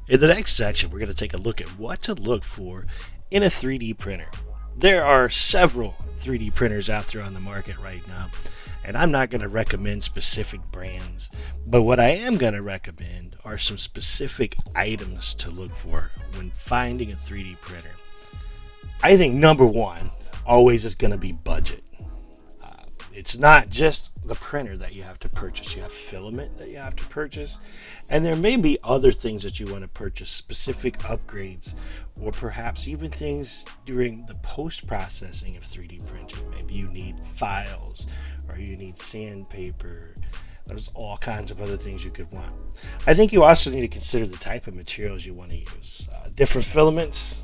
In the next section, we're going to take a look at what to look for in a 3D printer. There are several 3D printers out there on the market right now, and I'm not going to recommend specific brands, but what I am going to recommend are some specific items to look for when finding a 3D printer. I think number one always is going to be budget. It's not just the printer that you have to purchase. You have filament that you have to purchase, and there may be other things that you want to purchase, specific upgrades, or perhaps even things during the post-processing of 3D printing. Maybe you need files, or you need sandpaper. There's all kinds of other things you could want. I think you also need to consider the type of materials you want to use. Different filaments,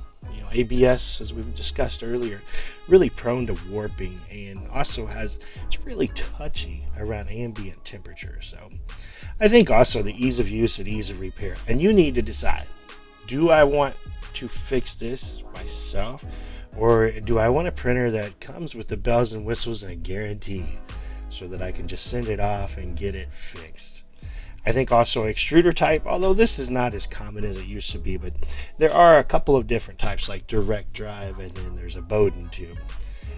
ABS, as we've discussed earlier, really prone to warping, and also it's really touchy around ambient temperature. So I think also the ease of use and ease of repair. And you need to decide, do I want to fix this myself, or do I want a printer that comes with the bells and whistles and a guarantee so that I can just send it off and get it fixed? I think also extruder type, although this is not as common as it used to be, but there are a couple of different types like direct drive, and then there's a Bowden tube.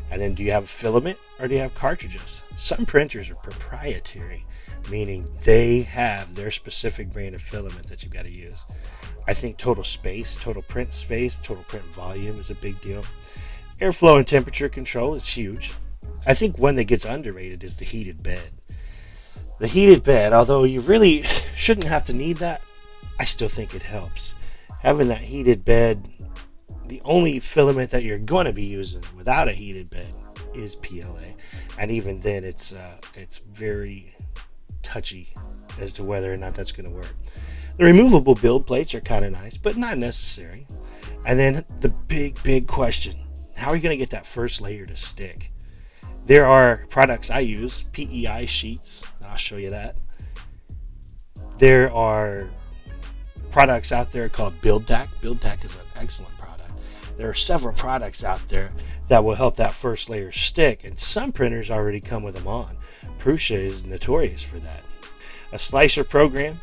And then do you have a filament or do you have cartridges? Some printers are proprietary, meaning they have their specific brand of filament that you've got to use. I think total space, total print volume is a big deal. Airflow and temperature control is huge. I think one that gets underrated is the heated bed. The heated bed, although you really shouldn't have to need that, I still think it helps. Having that heated bed, the only filament that you're going to be using without a heated bed is PLA. And even then, it's very touchy as to whether or not that's going to work. The removable build plates are kind of nice, but not necessary. And then the big question, how are you going to get that first layer to stick? There are products I use, PEI sheets. I'll show you that. There are products out there called BuildTack. BuildTack is an excellent product. There are several products out there that will help that first layer stick, and some printers already come with them on. Prusa is notorious for that. A slicer program.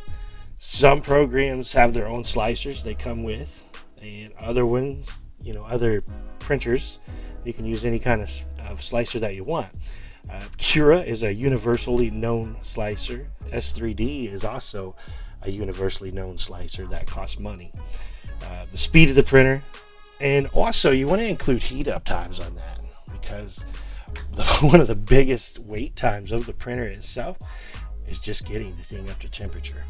Some programs have their own slicers they come with, and other ones, other printers, you can use any kind of slicer that you want. Cura is a universally known slicer. S3D is also a universally known slicer that costs money. The speed of the printer, and also you want to include heat up times on that, because one of the biggest wait times of the printer itself is just getting the thing up to temperature.